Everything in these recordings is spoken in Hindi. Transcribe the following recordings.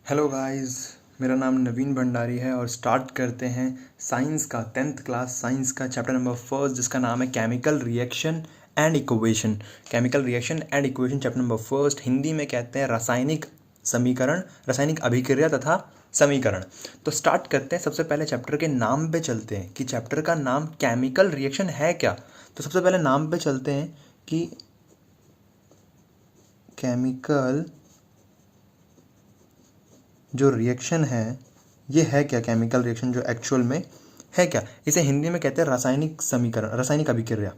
हेलो गाइस, मेरा नाम नवीन भंडारी है और स्टार्ट करते हैं साइंस का 10th क्लास साइंस का चैप्टर नंबर फर्स्ट, जिसका नाम है chemical reaction and equation. Chemical reaction and equation chapter number first, Hindi में कहते हैं रासायनिक समीकरण, रासायनिक अभिक्रिया तथा समीकरण। तो स्टार्ट करते हैं। सबसे पहले चैप्टर के नाम पे चलते हैं कि चैप्टर का नाम केमिकल रिएक्शन है क्या। तो सबसे पहले नाम पे चलते हैं कि केमिकल जो रिएक्शन है ये है क्या। केमिकल रिएक्शन जो एक्चुअल में है क्या, इसे हिंदी में कहते हैं रासायनिक समीकरण, रासायनिक अभिक्रिया।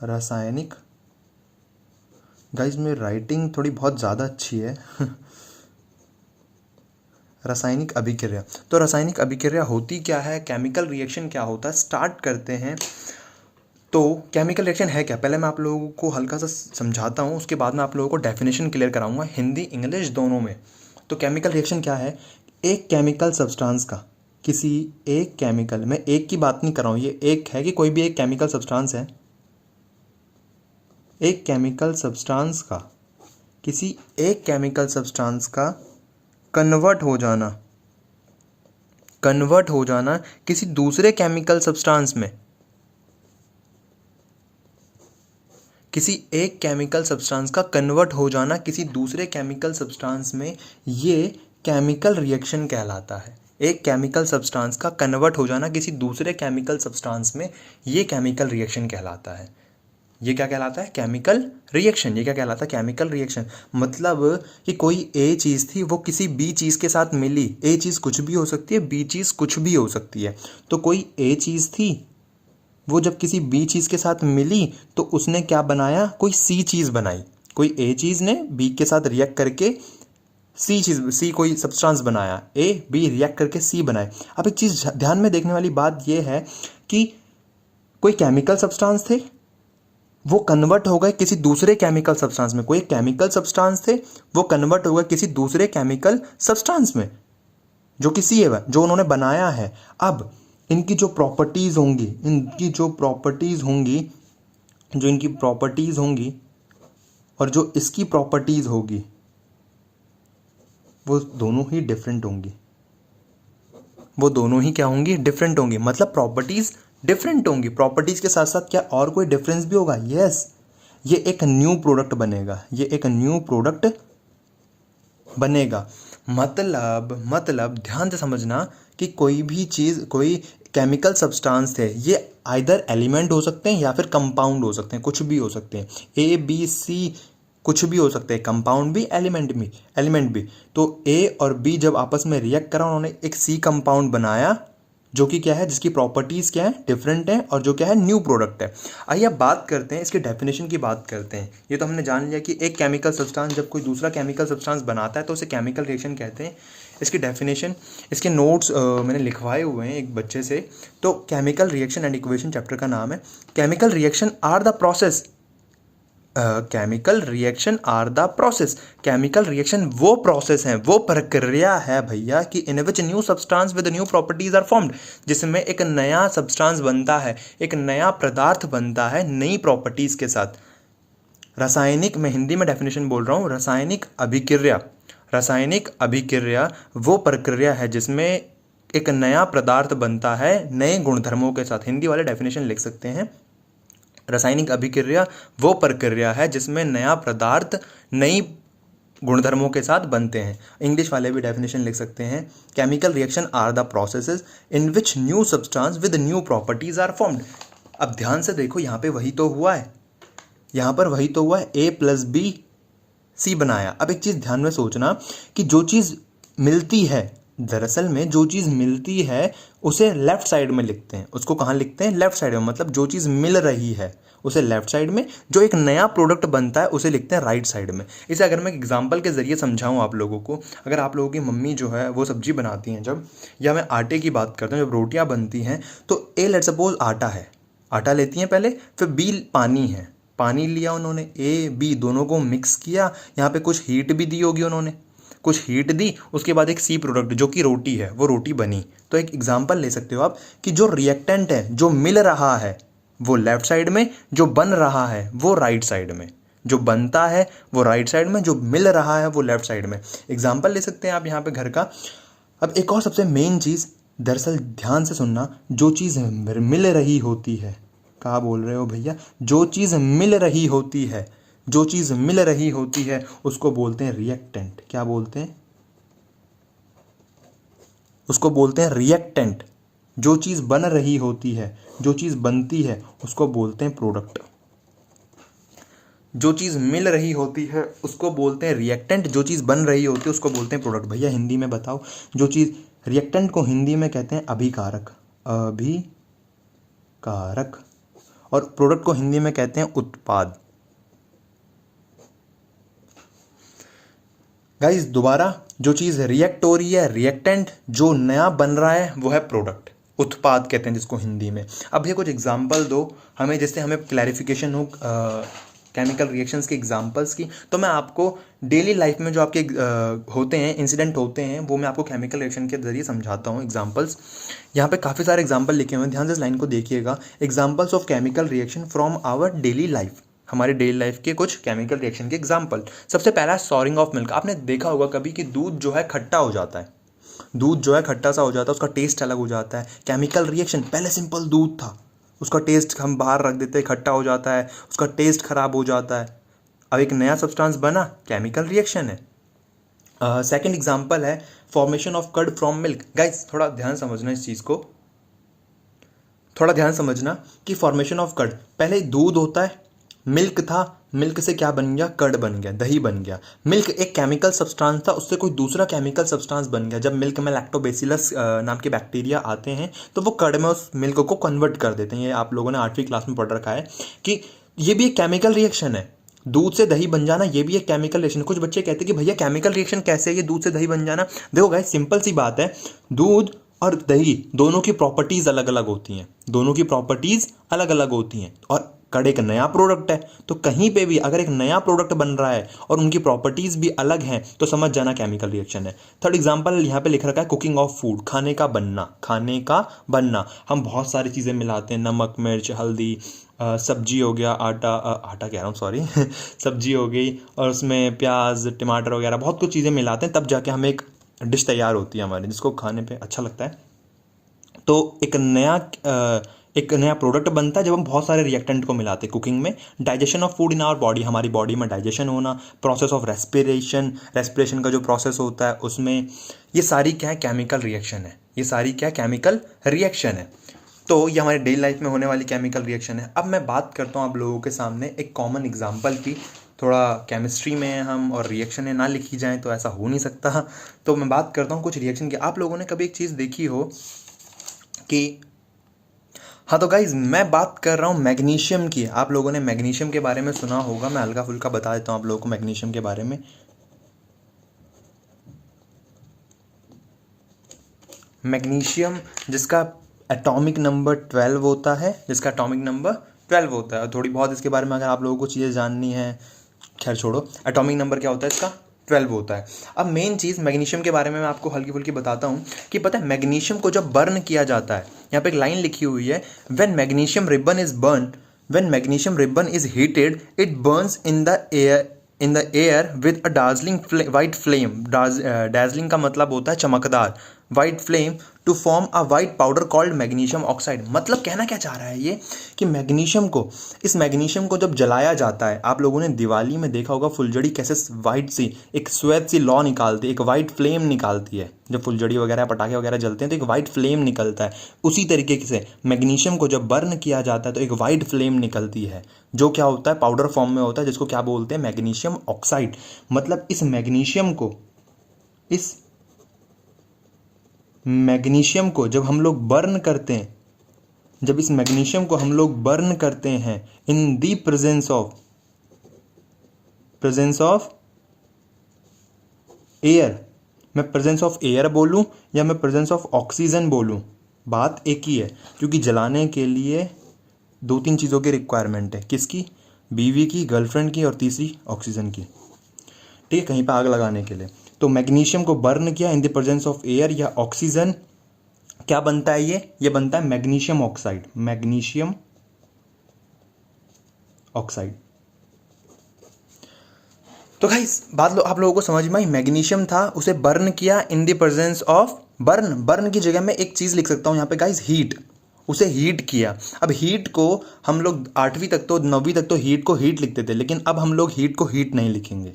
रासायनिक, गाइस मेरी राइटिंग थोड़ी बहुत ज़्यादा अच्छी है रासायनिक अभिक्रिया। तो रासायनिक अभिक्रिया होती क्या है, केमिकल रिएक्शन क्या होता है, स्टार्ट करते हैं। तो केमिकल रिएक्शन है क्या, पहले मैं आप लोगों को हल्का सा समझाता हूँ, उसके बाद मैं आप लोगों को डेफिनेशन क्लियर कराऊंगा हिंदी इंग्लिश दोनों में। तो केमिकल रिएक्शन क्या है, एक केमिकल सब्सटेंस का, किसी एक केमिकल, मैं एक की बात नहीं कर रहा हूँ, ये एक है कि कोई भी एक केमिकल सब्सटेंस है, एक केमिकल सब्सटेंस का, किसी एक केमिकल सब्सटेंस का कन्वर्ट हो जाना किसी दूसरे केमिकल सब्सटेंस में, किसी एक केमिकल सब्सटेंस का कन्वर्ट हो जाना किसी दूसरे केमिकल सब्सटेंस में, ये केमिकल रिएक्शन कहलाता है। एक केमिकल सब्सटेंस का कन्वर्ट हो जाना किसी दूसरे केमिकल सब्सटेंस में, ये केमिकल रिएक्शन कहलाता है। ये क्या कहलाता है, केमिकल रिएक्शन। ये क्या कहलाता है, केमिकल रिएक्शन। मतलब कि कोई ए चीज़ थी, वो किसी बी चीज़ के साथ मिली। ए चीज़ कुछ भी हो सकती है, बी चीज़ कुछ भी हो सकती है। तो कोई ए चीज़ थी, वो जब किसी बी चीज़ के साथ मिली तो उसने क्या बनाया, कोई सी चीज़ बनाई। कोई ए चीज़ ने बी के साथ रिएक्ट करके सी कोई सब्सटेंस बनाया, ए बी रिएक्ट करके सी बनाए। अब एक चीज़ ध्यान में देखने वाली बात यह है कि कोई केमिकल सब्सटेंस थे, वो कन्वर्ट हो गए किसी दूसरे केमिकल सब्सटेंस में। कोई केमिकल सब्सटेंस थे, वो कन्वर्ट हो गए किसी दूसरे केमिकल सब्सटेंस में, जो कि सी है, जो उन्होंने बनाया है। अब इनकी जो प्रॉपर्टीज़ होंगी, और जो इसकी प्रॉपर्टीज़ होगी, वो दोनों ही डिफरेंट होंगी। वो दोनों ही क्या होंगी, डिफरेंट होंगी। मतलब प्रॉपर्टीज़ डिफरेंट होंगी। प्रॉपर्टीज़ के साथ साथ क्या और कोई डिफरेंस भी होगा, यस। ये एक न्यू प्रोडक्ट बनेगा। मतलब ध्यान से समझना कि कोई भी चीज़, कोई केमिकल सब्सटेंस थे, ये आइदर एलिमेंट हो सकते हैं या फिर कंपाउंड हो सकते हैं, कुछ भी हो सकते हैं। ए बी सी कुछ भी हो सकते हैं, कंपाउंड भी एलिमेंट भी। तो ए और बी जब आपस में रिएक्ट करा, उन्होंने एक सी कंपाउंड बनाया, जो कि क्या है, जिसकी प्रॉपर्टीज़ क्या है, डिफरेंट है, और जो क्या है, न्यू प्रोडक्ट है। आइए अब बात करते हैं इसके डेफिनेशन की बात करते हैं। ये तो हमने जान लिया कि एक केमिकल सब्सटेंस जब कोई दूसरा केमिकल सब्सटेंस बनाता है तो उसे केमिकल रिएक्शन कहते हैं। इसकी डेफिनेशन, इसके नोट्स मैंने लिखवाए हुए हैं एक बच्चे से। तो chemical reaction and equation chapter का नाम है। Chemical reaction are the process, chemical reaction are the process, chemical reaction वो प्रोसेस है, वो प्रक्रिया है भैया, कि in which new substance with new properties are formed, जिसमें एक नया सब्सटेंस बनता है, एक नया पदार्थ बनता है नई प्रॉपर्टीज के साथ। रासायनिक, मैं हिंदी में डेफिनेशन बोल रहा हूँ, रासायनिक अभिक्रिया वो प्रक्रिया है जिसमें एक नया पदार्थ बनता है नए गुणधर्मों के साथ। हिंदी वाले डेफिनेशन लिख सकते हैं, रासायनिक अभिक्रिया वो प्रक्रिया है जिसमें नया पदार्थ नई गुणधर्मों के साथ बनते हैं। इंग्लिश वाले भी डेफिनेशन लिख सकते हैं, chemical reaction are the processes in which new substance with new properties are formed. अब ध्यान से देखो, यहाँ पे वही तो हुआ है, ए प्लस बी सी बनाया। अब एक चीज़ ध्यान में सोचना कि जो चीज़ मिलती है, दरअसल में जो चीज़ मिलती है उसे लेफ्ट साइड में लिखते हैं। उसको कहाँ लिखते हैं, लेफ्ट साइड में। मतलब जो चीज़ मिल रही है उसे लेफ्ट साइड में, जो एक नया प्रोडक्ट बनता है उसे लिखते हैं राइट साइड में। इसे अगर मैं एग्जांपल के ज़रिए समझाऊं आप लोगों को, अगर आप लोगों की मम्मी जो है वो सब्जी बनाती हैं जब, या मैं आटे की बात करता हूँ, जब रोटियाँ बनती हैं तो ए लेट्स सपोज आटा है, आटा लेती हैं पहले, फिर बी पानी है, पानी लिया उन्होंने, ए बी दोनों को मिक्स किया, यहाँ पे कुछ हीट भी दी होगी उन्होंने, कुछ हीट दी, उसके बाद एक सी प्रोडक्ट जो कि रोटी है, वो रोटी बनी। तो एक एग्जांपल ले सकते हो आप कि जो रिएक्टेंट है, जो मिल रहा है वो लेफ्ट साइड में, जो बन रहा है वो राइट साइड में। जो बनता है वो राइट साइड में, जो मिल रहा है वो लेफ्ट साइड में। एग्जाम्पल ले सकते हैं आप यहाँ पे घर का। अब एक और सबसे मेन चीज़, दरअसल ध्यान से सुनना, जो चीज़ मिल रही होती है, कहाँ बोल रहे हो भैया, जो चीज़ मिल रही होती है, जो चीज़ मिल रही होती है उसको बोलते हैं रिएक्टेंट। क्या बोलते हैं? उसको बोलते हैं रिएक्टेंट। जो चीज़ बन रही होती है, जो चीज़ बनती है उसको बोलते हैं प्रोडक्ट। जो चीज़ मिल रही होती है उसको बोलते हैं रिएक्टेंट, जो चीज़ बन रही होती है उसको बोलते हैं प्रोडक्ट। भैया हिंदी में बताओ, जो चीज़, रिएक्टेंट को हिंदी में कहते हैं अभिकारक, अभिकारक, और प्रोडक्ट को हिंदी में कहते हैं उत्पाद। गाइस दोबारा, जो चीज़ रिएक्ट हो रही है रिएक्टेंट, जो नया बन रहा है वो है प्रोडक्ट, उत्पाद कहते हैं जिसको हिंदी में। अब ये कुछ एग्जांपल दो हमें, जिससे हमें क्लैरिफिकेशन हो केमिकल रिएक्शंस के एग्जांपल्स की। तो मैं आपको डेली लाइफ में जो आपके होते हैं, इंसिडेंट होते हैं, वो मैं आपको केमिकल रिएक्शन के जरिए समझाता हूँ। एग्जांपल्स यहाँ पे काफ़ी सारे एग्जांपल लिखे हुए हैं, ध्यान से इस लाइन को देखिएगा। Examples of chemical reaction from our daily life, हमारे डेली लाइफ के कुछ केमिकल रिएक्शन के एग्जांपल। सबसे पहला सॉरिंग ऑफ मिल्क। आपने देखा होगा कभी कि दूध जो है खट्टा हो जाता है, दूध जो है खट्टा सा हो जाता है, उसका टेस्ट अलग हो जाता है। केमिकल रिएक्शन, पहले सिंपल दूध था, उसका टेस्ट हम बाहर रख देते हैं, खट्टा हो जाता है, उसका टेस्ट खराब हो जाता है, अब एक नया सब्सटेंस बना, केमिकल रिएक्शन है। सेकंड एग्जांपल है formation of curd from milk. Guys थोड़ा ध्यान समझना इस चीज़ को, थोड़ा ध्यान समझना कि फॉर्मेशन ऑफ कर्ड, पहले दूध होता है, मिल्क था, मिल्क से क्या बन गया, कर्ड बन गया, दही बन गया। मिल्क एक केमिकल सब्सटेंस था, उससे कोई दूसरा केमिकल सब्सटेंस बन गया। जब मिल्क में लैक्टोबैसिलस नाम के बैक्टीरिया आते हैं तो वो कर्ड में उस मिल्क को कन्वर्ट कर देते हैं। ये आप लोगों ने 8वीं क्लास में पढ़ रखा है कि ये भी एक केमिकल रिएक्शन है। दूध से दही बन जाना ये भी एक केमिकल रिएक्शन। कुछ बच्चे कहते हैं कि भैया केमिकल रिएक्शन कैसे है ये दूध से दही बन जाना? देखो गाइस सिंपल सी बात है, दूध और दही दोनों की प्रॉपर्टीज अलग अलग होती हैं, दोनों की प्रॉपर्टीज अलग अलग होती हैं। और कर्ड एक नया प्रोडक्ट है, तो कहीं पे भी अगर एक नया प्रोडक्ट बन रहा है और उनकी प्रॉपर्टीज भी अलग हैं तो समझ जाना केमिकल रिएक्शन है। थर्ड एग्जांपल यहाँ पे लिख रखा है कुकिंग ऑफ फूड, खाने का बनना, खाने का बनना। हम बहुत सारी चीज़ें मिलाते हैं, नमक, मिर्च, हल्दी, सब्जी हो गया, आटा कह रहा हूँ सॉरी सब्जी हो गई, और उसमें प्याज, टमाटर वगैरह बहुत कुछ चीज़ें मिलाते हैं, तब जाके हमें एक डिश तैयार होती है हमारी, जिसको खाने पे अच्छा लगता है। तो एक नया प्रोडक्ट बनता है जब हम बहुत सारे रिएक्टेंट को मिलाते हैं कुकिंग में। Digestion of food in our body, हमारी बॉडी में डाइजेशन होना, प्रोसेस ऑफ रेस्पिरेशन का जो प्रोसेस होता है उसमें, ये सारी क्या है, केमिकल रिएक्शन है। ये सारी क्या, केमिकल रिएक्शन है। तो ये हमारे डेली लाइफ में होने वाली केमिकल रिएक्शन है। अब मैं बात करता हूँ आप लोगों के सामने एक कॉमन एग्जाम्पल की। थोड़ा केमिस्ट्री में हम और रिएक्शनें ना लिखी जाएँ तो ऐसा हो नहीं सकता। तो मैं बात करता हूँ कुछ रिएक्शन की। आप लोगों ने कभी एक चीज़ देखी हो कि, हाँ तो गाइज मैं बात कर रहा हूँ मैग्नीशियम की। आप लोगों ने मैग्नीशियम के बारे में सुना होगा, मैं हल्का फुल्का बता देता हूँ आप लोगों को मैग्नीशियम के बारे में। मैग्नीशियम जिसका एटॉमिक नंबर 12 होता है, जिसका एटॉमिक नंबर 12 होता है। और थोड़ी बहुत इसके बारे में अगर आप लोगों को चीज़ें जाननी है, खैर छोड़ो, एटॉमिक नंबर क्या होता है इसका, 12 होता है। अब मेन चीज़ मैग्नीशियम के बारे में मैं आपको हल्की फुल्की बताता हूँ कि पता है मैग्नीशियम को जब बर्न किया जाता है, यहाँ पे एक लाइन लिखी हुई है, when magnesium ribbon is burn, when magnesium ribbon is heated it burns in the air with a dazzling white flame. Dazzling का मतलब होता है चमकदार, white flame to form a white powder called magnesium oxide. मतलब कहना क्या चाह रहा है ये कि इस मैग्नीशियम को जब जलाया जाता है, आप लोगों ने दिवाली में देखा होगा फुलझड़ी कैसे वाइट सी एक श्वेत सी लौ निकालती है, एक वाइट फ्लेम निकालती है। जब फुलझड़ी वगैरह पटाखे वगैरह जलते हैं तो एक वाइट फ्लेम निकलता है। उसी तरीके से मैग्नीशियम को जब बर्न किया जाता है तो एक वाइट फ्लेम निकलती है, जो क्या होता है, पाउडर फॉर्म में होता है, जिसको क्या बोलते हैं, मैग्नीशियम ऑक्साइड। मतलब इस मैग्नीशियम को जब हम लोग बर्न करते हैं, जब इस मैग्नीशियम को हम लोग बर्न करते हैं इन दी प्रेजेंस ऑफ एयर, मैं प्रेजेंस ऑफ एयर बोलूं या मैं प्रेजेंस ऑफ ऑक्सीजन बोलूं, बात एक ही है, क्योंकि जलाने के लिए 2-3 चीज़ों की रिक्वायरमेंट है। किसकी? बीवी की, गर्लफ्रेंड की, और तीसरी ऑक्सीजन की। ठीक है, कहीं पर आग लगाने के लिए। तो मैग्नीशियम को बर्न किया in the presence of air या ऑक्सीजन, क्या बनता है ये बनता है मैग्नीशियम ऑक्साइड। Magnesium oxide. तो गाइस बात लो आप लोगों को समझ में आई, मैग्नीशियम था, उसे बर्न किया in the presence of, burn की जगह में एक चीज़ लिख सकता हूँ यहाँ पे गाइस, हीट, उसे हीट किया। अब हीट को हम लोग 8वीं तक तो 9वीं तक तो हीट को हीट लिखते थे, लेकिन अब हम लोग हीट को हीट नहीं लिखेंगे।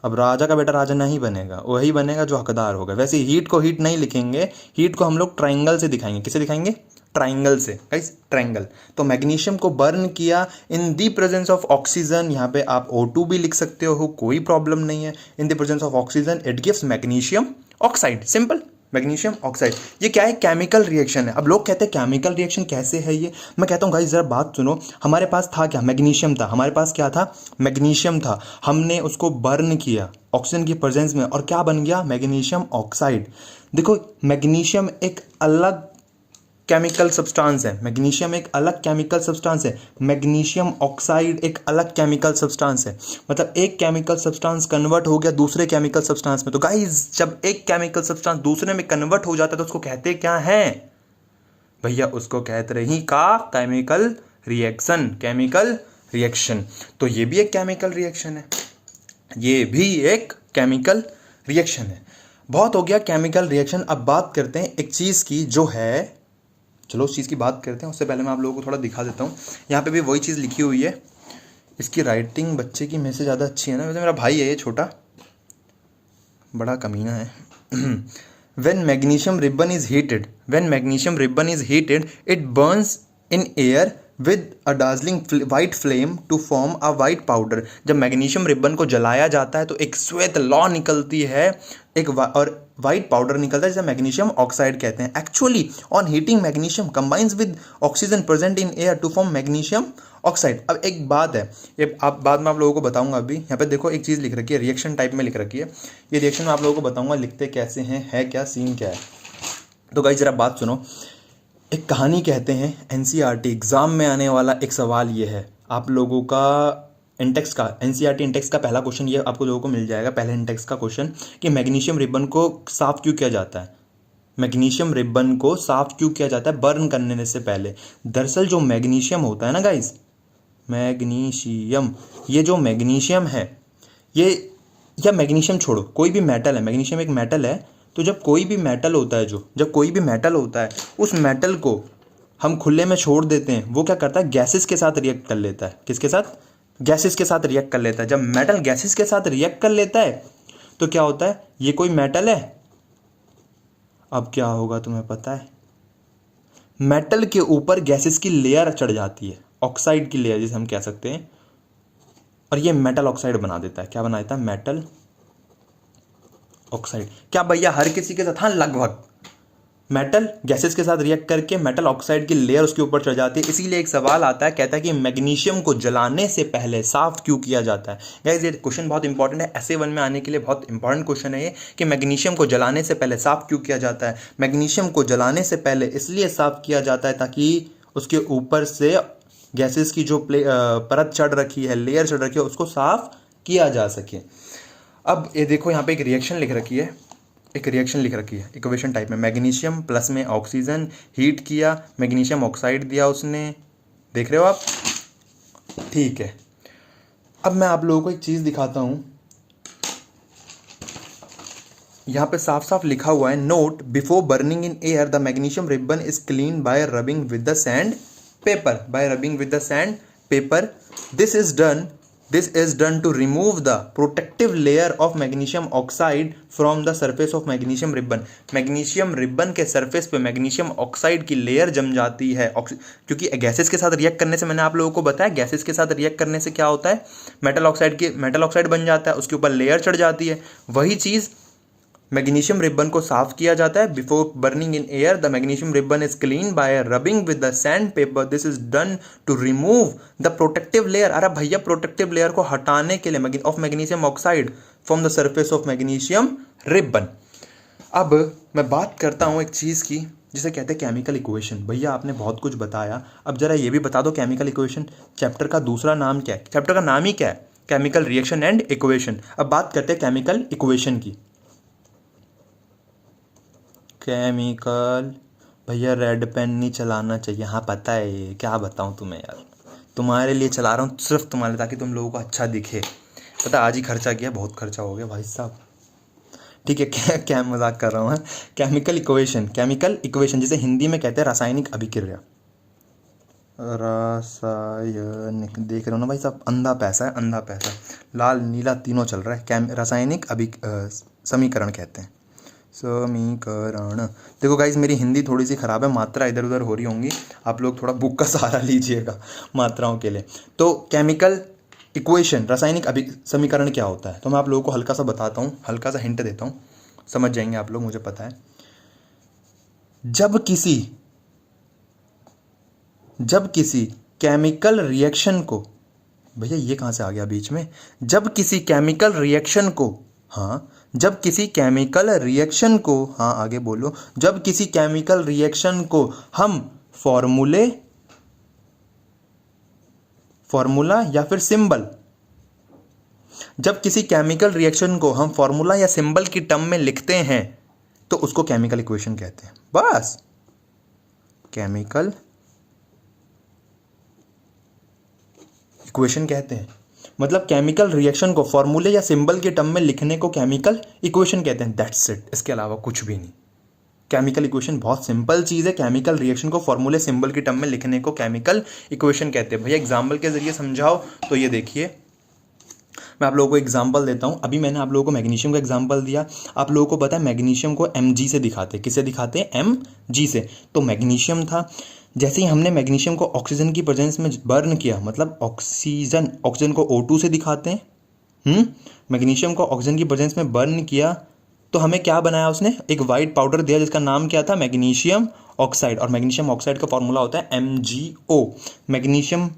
अब राजा का बेटा राजा नहीं बनेगा, वही बनेगा जो हकदार होगा। वैसे हीट को हीट नहीं लिखेंगे, हीट को हम लोग ट्राइंगल से दिखाएंगे। किसे दिखाएंगे? ट्राइंगल से गाइस, ट्राइंगल। तो मैग्नीशियम को बर्न किया इन दी प्रेजेंस ऑफ ऑक्सीजन, यहाँ पे आप O2 भी लिख सकते हो, कोई प्रॉब्लम नहीं है। In the presence of oxygen it gives magnesium oxide, simple, magnesium oxide. ये क्या है? केमिकल रिएक्शन है। अब लोग कहते हैं केमिकल रिएक्शन कैसे है ये, मैं कहता हूँ गाइस जरा बात सुनो। हमारे पास था क्या? मैग्नीशियम था। हमारे पास क्या था? मैग्नीशियम था। हमने उसको बर्न किया ऑक्सीजन की प्रेजेंस में, और क्या बन गया? Magnesium oxide. देखो मैग्नीशियम एक अलग केमिकल सब्सटेंस है, मैग्नीशियम एक अलग केमिकल सब्सटेंस है, मैग्नीशियम ऑक्साइड एक अलग केमिकल सब्सटेंस है। मतलब एक केमिकल सब्सटेंस कन्वर्ट हो गया दूसरे केमिकल सब्सटेंस में। तो गाइस जब एक केमिकल सब्सटेंस दूसरे में कन्वर्ट हो जाता है तो उसको कहते क्या है भैया? उसको कहते रही का केमिकल रिएक्शन, केमिकल रिएक्शन। तो ये भी एक केमिकल रिएक्शन है, ये भी एक केमिकल रिएक्शन है। बहुत हो गया केमिकल रिएक्शन। अब बात करते हैं एक चीज़ की जो है, चलो उस चीज़ की बात करते हैं। उससे पहले मैं आप लोगों को थोड़ा दिखा देता हूँ। यहाँ पे भी वही चीज़ लिखी हुई है। इसकी राइटिंग बच्चे की मेरे से ज़्यादा अच्छी है ना। वैसे मेरा भाई है ये, छोटा बड़ा कमीना है। When magnesium ribbon is heated, when magnesium ribbon is heated, it burns in air with a dazzling white flame to form a white powder। जब मैग्नीशियम रिबन को जलाया जाता है तो एक श्वेत लौ निकलती है, और वाइट पाउडर निकलता है जिसे मैग्नीशियम ऑक्साइड कहते हैं। Actually on heating magnesium combines with oxygen present in air to form magnesium oxide. अब एक बात है, ये आप बाद में आप लोगों को बताऊंगा। अभी यहाँ पे देखो एक चीज़ लिख रखी है, रिएक्शन टाइप में लिख रखी है। ये रिएक्शन मैं आप लोगों को बताऊंगा लिखते कैसे हैं, है क्या सीन क्या है। तो गाइस जरा बात सुनो। एक कहानी कहते हैं, NCERT एग्ज़ाम में आने वाला एक सवाल ये है आप लोगों का, इंटेक्स का, NCERT इंटेक्स का पहला क्वेश्चन ये आपको लोगों को मिल जाएगा, पहले इंटेक्स का क्वेश्चन, कि मैग्नीशियम रिबन को साफ क्यों किया जाता है? मैग्नीशियम रिबन को साफ क्यों किया जाता है बर्न करने से पहले? दरअसल जो मैग्नीशियम होता है ना गाइस, मैग्नीशियम, ये जो मैग्नीशियम है ये, या मैग्नीशियम छोड़ो, कोई भी मेटल है, मैग्नीशियम एक मेटल है। तो जब कोई भी मेटल होता है, जब कोई भी मेटल होता है, उस मेटल को हम खुले में छोड़ देते हैं, वो क्या करता है? गैसेस के साथ रिएक्ट कर लेता है। किसके साथ? गैसेस के साथ रिएक्ट कर लेता है। जब मेटल गैसेस के साथ रिएक्ट कर लेता है तो क्या होता है? ये कोई मेटल है, अब क्या होगा तुम्हें पता है? मेटल के ऊपर गैसेस की लेयर चढ़ जाती है, ऑक्साइड की लेयर जिसे हम कह सकते हैं, और ये मेटल ऑक्साइड बना देता है। क्या बना देता है? Metal oxide. क्या भैया हर किसी के साथ? हाँ, लगभग। मेटल गैसेस के साथ रिएक्ट करके मेटल ऑक्साइड की लेयर उसके ऊपर चढ़ जाती है। इसीलिए एक सवाल आता है, कहता है कि मैग्नीशियम को जलाने से पहले साफ क्यों किया जाता है? गाइस ये क्वेश्चन बहुत इंपॉर्टेंट है, SA 1 में आने के लिए बहुत इंपॉर्टेंट क्वेश्चन है ये, कि मैग्नीशियम को जलाने से पहले साफ क्यों किया जाता है? मैग्नीशियम को जलाने से पहले इसलिए साफ किया जाता है ताकि उसके ऊपर से गैसेस की जो परत चढ़ रखी है, लेयर चढ़ रखी है, उसको साफ किया जा सके। अब ये देखो यहाँ पे एक रिएक्शन लिख रखी है, एक रिएक्शन लिख रखी है इक्वेशन टाइप में। मैग्नीशियम प्लस में ऑक्सीजन, हीट किया, मैग्नीशियम ऑक्साइड दिया उसने, देख रहे हो आप? ठीक है। अब मैं आप लोगों को एक चीज़ दिखाता हूँ, यहाँ पे साफ साफ लिखा हुआ है, note before burning in air the magnesium ribbon is clean by rubbing with the sand paper, bye rubbing with the sand paper. This is done to remove the protective layer of magnesium oxide from the surface of magnesium ribbon। Magnesium ribbon के सरफेस पे मैग्नीशियम ऑक्साइड की लेयर जम जाती है, क्योंकि गैसेस के साथ रिएक्ट करने से, मैंने आप लोगों को बताया गैसेस के साथ रिएक्ट करने से क्या होता है? मेटल ऑक्साइड बन जाता है, उसके ऊपर लेयर चढ़ जाती है। वही चीज़ मैग्नीशियम रिबन को साफ किया जाता है। Before burning in air the magnesium ribbon is clean by rubbing with the sand paper. This is done to remove the protective layer. अरे भैया प्रोटेक्टिव लेयर को हटाने के लिए of magnesium oxide from the surface of magnesium ribbon. अब मैं बात करता हूँ एक चीज़ की जिसे कहते हैं केमिकल इक्वेशन। भैया आपने बहुत कुछ बताया, अब जरा ये भी बता दो केमिकल इक्वेशन चैप्टर का दूसरा नाम क्या है? चैप्टर का नाम ही क्या है? Chemical reaction and equation. अब बात करते हैं केमिकल इक्वेशन की। केमिकल, भैया रेड पेन नहीं चलाना चाहिए, हाँ पता है, ये क्या बताऊँ तुम्हें यार, तुम्हारे लिए चला रहा हूँ, सिर्फ तुम्हारे, ताकि तुम लोगों को अच्छा दिखे। पता आज ही खर्चा किया, बहुत खर्चा हो गया भाई साहब। ठीक है, क्या क्या मजाक कर रहा हूँ। केमिकल इक्वेशन जिसे हिंदी में कहते हैं रासायनिक अभिक्रिया। रासायनिक, देख रहे हो ना भाई साहब, अंधा पैसा है, अंधा पैसा, लाल नीला तीनों चल रहा है। रासायनिक समीकरण कहते हैं, समीकरण। देखो गाइज, मेरी हिंदी थोड़ी सी ख़राब है, मात्रा इधर उधर हो रही होंगी, आप लोग थोड़ा बुक का सहारा लीजिएगा मात्राओं के लिए। तो केमिकल इक्वेशन, रासायनिक समीकरण क्या होता है, तो मैं आप लोगों को हल्का सा बताता हूँ, हल्का सा हिंट देता हूँ, समझ जाएंगे आप लोग, मुझे पता है। जब किसी केमिकल रिएक्शन को, भैया ये कहाँ से आ गया बीच में, जब किसी केमिकल रिएक्शन को, हाँ जब किसी केमिकल रिएक्शन को, हाँ आगे बोलो, जब किसी केमिकल रिएक्शन को हम फॉर्मूला या फिर सिंबल, जब किसी केमिकल रिएक्शन को हम फॉर्मूला या सिंबल की टर्म में लिखते हैं तो उसको केमिकल इक्वेशन कहते हैं। बस, केमिकल इक्वेशन कहते हैं, मतलब केमिकल रिएक्शन को फॉर्मूले या सिंबल के टर्म में लिखने को केमिकल इक्वेशन कहते हैं। दैट्स इट, इसके अलावा कुछ भी नहीं। केमिकल इक्वेशन बहुत सिंपल चीज़ है, केमिकल रिएक्शन को फॉर्मूले सिंबल के टर्म में लिखने को केमिकल इक्वेशन कहते हैं। भैया एग्जाम्पल के जरिए समझाओ तो ये देखिए, मैं आप लोगों को एग्जाम्पल देता हूँ। अभी मैंने आप लोगों को मैग्नीशियम का एग्जाम्पल दिया, आप लोगों को पता है मैग्नीशियम को Mg से दिखाते हैं, किससे दिखाते हैं, Mg से। तो मैग्नीशियम था, जैसे ही हमने मैग्नीशियम को ऑक्सीजन की प्रेजेंस में बर्न किया, मतलब ऑक्सीजन को O2 से दिखाते हैं, मैग्नीशियम को ऑक्सीजन की प्रेजेंस में बर्न किया तो हमें क्या बनाया उसने, एक वाइट पाउडर दिया जिसका नाम क्या था, मैग्नीशियम ऑक्साइड। और मैग्नीशियम ऑक्साइड का फॉर्मूला होता है MgO। मैग्नीशियम,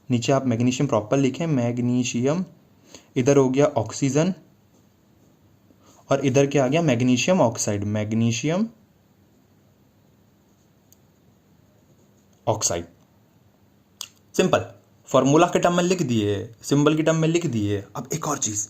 नीचे आप मैग्नीशियम प्रॉपर लिखें, मैग्नीशियम, इधर हो गया ऑक्सीजन और इधर क्या आ गया, magnesium oxide, magnesium oxide. Simple, formula के टर्म में लिख दिए, सिंबल के टर्म में लिख दिए। अब एक और चीज़,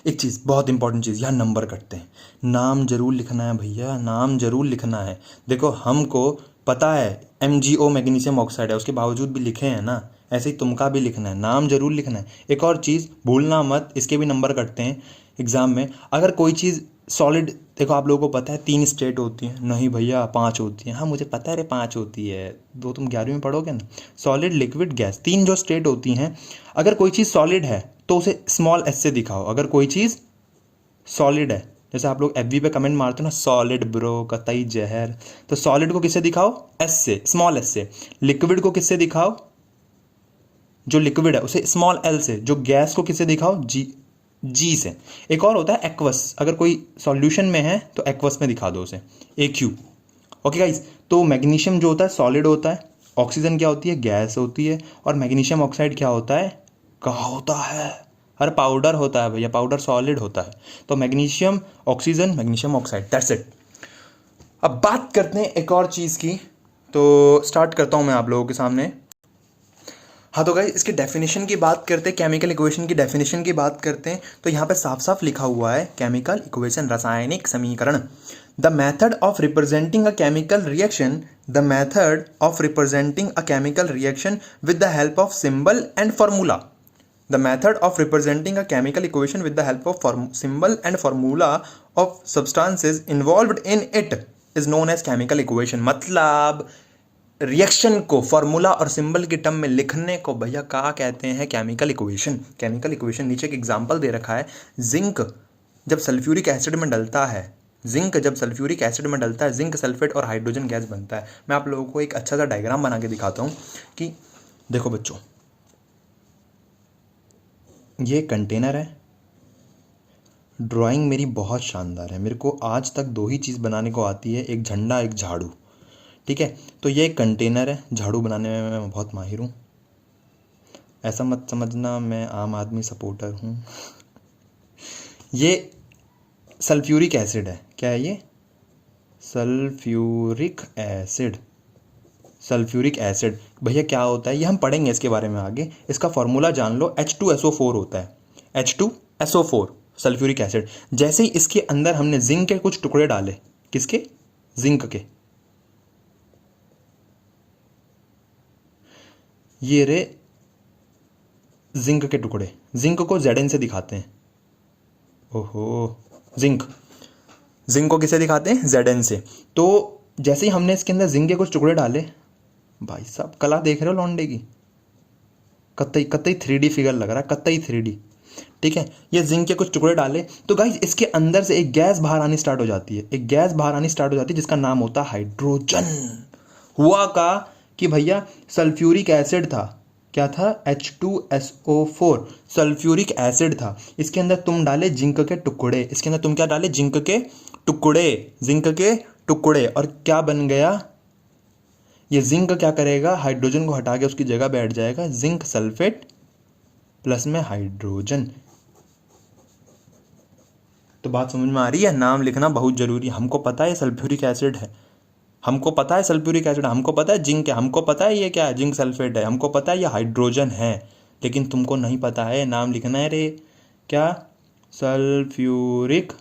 एक चीज़ बहुत इंपॉर्टेंट चीज़, यहाँ नंबर कटते हैं, नाम जरूर लिखना है भैया, नाम जरूर लिखना है। देखो हमको पता है MgO मैग्नीशियम ऑक्साइड है, उसके बावजूद भी लिखे हैं ना, ऐसे ही तुमका भी लिखना है, नाम जरूर लिखना है। एक और चीज़ भूलना मत, इसके भी नंबर कटते हैं एग्जाम में। अगर कोई चीज़ सॉलिड, देखो आप लोगों को पता है 3 स्टेट होती हैं, नहीं भैया 5 होती हैं, हाँ मुझे पता है रे 5 होती है, दो तुम 11वीं में पढ़ोगे ना, सॉलिड लिक्विड गैस, 3 जो स्टेट होती हैं। अगर कोई चीज़ सॉलिड है तो उसे स्मॉल s से दिखाओ, अगर कोई चीज़ सॉलिड है, जैसे आप लोग FB पे कमेंट मारते हो ना, सॉलिड ब्रो कतई जहर, तो सॉलिड को किससे दिखाओ, S से, स्मॉल s से। लिक्विड को किससे दिखाओ, जो लिक्विड है उसे स्मॉल l से। जो गैस को किससे दिखाओ, G से। एक और होता है एक्वस, अगर कोई सॉल्यूशन में है तो एक्वस में दिखा दो उसे, AQ। ओके गाइस, तो मैग्नीशियम जो होता है सॉलिड होता है, ऑक्सीजन क्या होती है, गैस होती है, और मैग्नीशियम ऑक्साइड क्या होता है, कहाँ होता है, हर पाउडर होता है भैया, पाउडर सॉलिड होता है। तो magnesium oxygen, magnesium oxide, that's it. अब बात करते हैं एक और चीज़ की, तो स्टार्ट करता हूँ मैं आप लोगों के सामने। हाँ तो गाइस, इसकी डेफिनेशन की बात करते हैं, केमिकल इक्वेशन की डेफिनेशन की बात करते हैं, तो यहाँ पे साफ साफ लिखा हुआ है केमिकल इक्वेशन, रासायनिक समीकरण। The method of representing a chemical reaction, the method of representing a chemical reaction with the help of symbol and formula. The method of representing a chemical equation with the help of symbol and formula of substances involved in it is known as chemical equation। मतलब रिएक्शन को फॉर्मूला और सिंबल की टर्म में लिखने को भैया क्या कहते हैं, केमिकल इक्वेशन। केमिकल इक्वेशन नीचे एक एग्जांपल दे रखा है, जिंक जब सल्फ्यूरिक एसिड में डलता है, जिंक जब सल्फ्यूरिक एसिड में डलता है, जिंक सल्फेट और हाइड्रोजन गैस बनता है। मैं आप लोगों को एक अच्छा सा डायग्राम बना के दिखाता हूँ कि देखो बच्चों, ये कंटेनर है, ड्राइंग मेरी बहुत शानदार है, मेरे को आज तक 2 ही चीज़ बनाने को आती है, एक झंडा एक झाड़ू, ठीक है। तो ये एक कंटेनर है, झाड़ू बनाने में मैं बहुत माहिर हूँ, ऐसा मत समझना मैं आम आदमी सपोर्टर हूँ। ये सल्फ्यूरिक एसिड है, क्या है ये, सल्फ्यूरिक एसिड। सल्फ्यूरिक एसिड भैया क्या होता है ये हम पढ़ेंगे इसके बारे में आगे, इसका फॉर्मूला जान लो, H2SO4 होता है, H2SO4 सल्फ्यूरिक एसिड। जैसे ही इसके अंदर हमने जिंक के कुछ टुकड़े डाले, किसके, जिंक के, ये रे जिंक के टुकड़े, जिंक को Zn से दिखाते हैं। ओहो, जिंक को किसे दिखाते हैं? Zn से। तो जैसे ही हमने इसके अंदर जिंक के कुछ टुकड़े डाले, भाई साहब कला देख रहे हो लौंडे की, कतई 3D फिगर लग रहा है, कतई 3D। ठीक है, ये जिंक के कुछ टुकड़े डाले तो गाइज इसके अंदर से एक गैस बाहर आनी स्टार्ट हो जाती है, जिसका नाम होता है हाइड्रोजन। हुआ का कि भैया सल्फ्यूरिक एसिड था, क्या था? H2SO4, सल्फ्यूरिक एसिड था। इसके अंदर तुम डाले जिंक के टुकड़े, जिंक के टुकड़े, और क्या बन गया? ये जिंक क्या करेगा? हाइड्रोजन को हटा के उसकी जगह बैठ जाएगा जिंक सल्फेट प्लस में हाइड्रोजन। तो बात समझ में आ रही है? नाम लिखना बहुत जरूरी है। हमको पता है सल्फ्यूरिक एसिड है, हमको पता है जिंक है, हमको पता है ये क्या है, जिंक सल्फेट है, हमको पता है ये हाइड्रोजन है, लेकिन तुमको नहीं पता है। नाम लिखना है रे, क्या? Sulphuric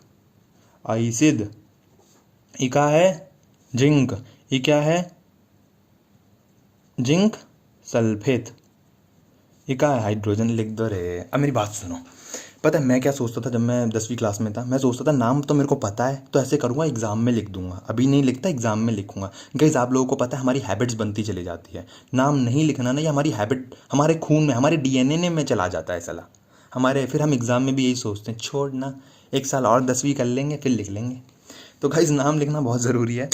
acid. ये क्या है? जिंक। ये क्या है? Zinc sulphate. ये क्या है? हाइड्रोजन। लिख दो रे। अब मेरी बात सुनो, पता है मैं क्या सोचता था जब मैं 10वीं क्लास में था? मैं सोचता था नाम तो मेरे को पता है तो ऐसे करूँगा एग्ज़ाम में लिख दूंगा, अभी नहीं लिखता, एग्ज़ाम में लिखूंगा। गाइस आप लोगों को पता है हमारी हैबिट्स बनती चली जाती है, नाम नहीं लिखना ना, ये हमारी हैबिट, हमारे खून में, हमारे DNA में चला जाता है साला हमारे। फिर हम एग्ज़ाम में भी यही सोचते हैं, छोड़ ना, एक साल और 10वीं कर लेंगे फिर लिख लेंगे। तो गाइस नाम लिखना बहुत ज़रूरी है।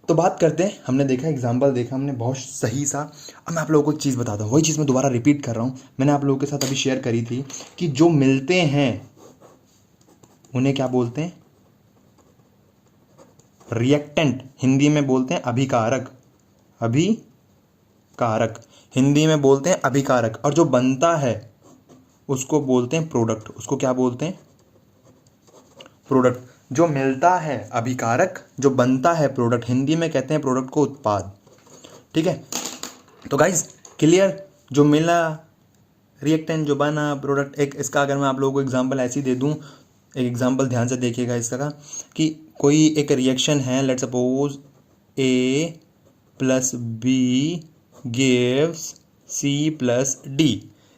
तो बात करते हैं, हमने देखा एग्जाम्पल देखा हमने बहुत सही सा। अब मैं आप लोगों को एक चीज़ बताता हूँ, वही चीज़ मैं दोबारा रिपीट कर रहा हूँ, मैंने आप लोगों के साथ अभी शेयर करी थी कि जो मिलते हैं उन्हें क्या बोलते हैं? रिएक्टेंट। हिंदी में बोलते हैं अभिकारक, हिंदी में बोलते हैं अभिकारक। और जो बनता है उसको बोलते हैं प्रोडक्ट। उसको क्या बोलते हैं? प्रोडक्ट। जो मिलता है अभिकारक, जो बनता है प्रोडक्ट। हिंदी में कहते हैं प्रोडक्ट को उत्पाद। ठीक है, तो गाइज क्लियर? जो मिला रिएक्टेंट, जो बना प्रोडक्ट। एक इसका अगर मैं आप लोगों को एग्जांपल ऐसी दे दूं, एक एग्जांपल ध्यान से देखिएगा इसका, कि कोई एक रिएक्शन है, let's suppose A + B gives C + D,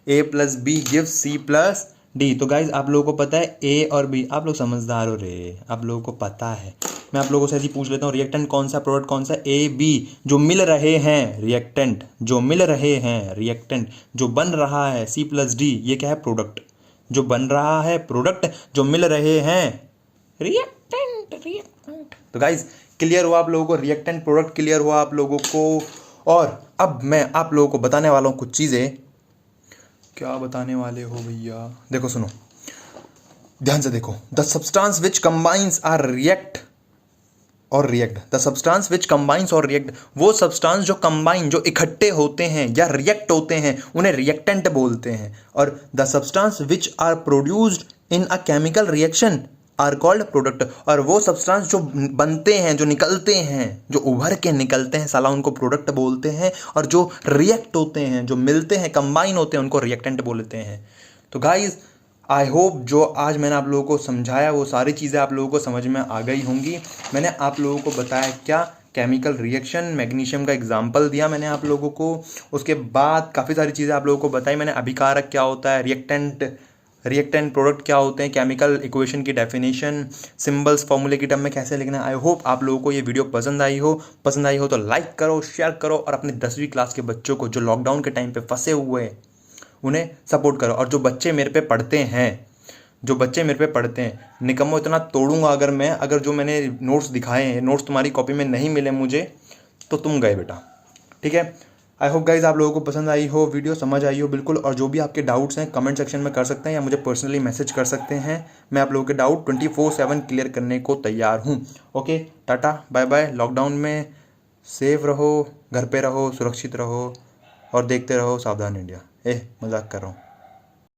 A + B gives C + D। तो गाइज आप लोगों को पता है A और B, आप लोग समझदार हो रे, आप लोगों को पता है। मैं आप लोगों से ऐसे पूछ लेता हूँ, रिएक्टेंट कौन सा, प्रोडक्ट कौन सा? A B। जो मिल रहे हैं रिएक्टेंट, जो मिल रहे हैं रिएक्टेंट, जो बन रहा है C + D, ये क्या है? प्रोडक्ट। जो बन रहा है प्रोडक्ट, जो मिल रहे हैं रिएक्टेंट। तो गाइज क्लियर हुआ आप लोगों को? रिएक्टेंट प्रोडक्ट क्लियर हुआ आप लोगों को। और अब मैं आप लोगों को बताने वाला हूँ कुछ चीज़ें। क्या बताने वाले हो भैया? देखो सुनो, ध्यान से देखो। The substance which combines or react और react. The substance which combines और रिएक्ट, वो सब्सटेंस जो कंबाइन, जो इकट्ठे होते हैं या रिएक्ट होते हैं, उन्हें रिएक्टेंट बोलते हैं। और the substance which are produced in a chemical reaction are called product. और वो सब्सटेंस जो बनते हैं, जो निकलते हैं, जो उभर के निकलते हैं साला, उनको प्रोडक्ट बोलते हैं। और जो रिएक्ट होते हैं, जो मिलते हैं, कंबाइन होते हैं, उनको रिएक्टेंट बोलते हैं। तो गाइज आई होप जो आज मैंने आप लोगों को समझाया वो सारी चीज़ें आप लोगों को समझ में आ गई होंगी। मैंने आप लोगों को बताया क्या? केमिकल रिएक्शन, मैग्नीशियम का एग्जाम्पल दिया मैंने आप लोगों को। उसके बाद काफ़ी सारी चीज़ें आप लोगों को बताई मैंने। अभिकारक क्या होता है, रिएक्टेंट प्रोडक्ट क्या होते हैं, केमिकल इक्वेशन की डेफिनेशन, सिंबल्स फॉर्मूले की टर्म में कैसे लिखना है। आई होप आप लोगों को ये वीडियो पसंद आई हो तो लाइक करो, शेयर करो, और अपने 10वीं क्लास के बच्चों को जो लॉकडाउन के टाइम पे फंसे हुए हैं उन्हें सपोर्ट करो। और जो बच्चे मेरे पे पढ़ते हैं, निकम्मो इतना तोड़ूंगा अगर जो मैंने नोट्स दिखाए हैं, नोट्स तुम्हारी कॉपी में नहीं मिले मुझे, तो तुम गए बेटा। ठीक है, आई होप गाइज आप लोगों को पसंद आई हो, वीडियो समझ आई हो बिल्कुल। और जो भी आपके डाउट्स हैं कमेंट सेक्शन में कर सकते हैं या मुझे पर्सनली मैसेज कर सकते हैं। मैं आप लोगों के डाउट 24/7 क्लियर करने को तैयार हूँ। Okay, tata bye bye. Lockdown में सेफ रहो, घर पे रहो, सुरक्षित रहो और देखते रहो सावधान इंडिया। मजाक कर रहा हूँ।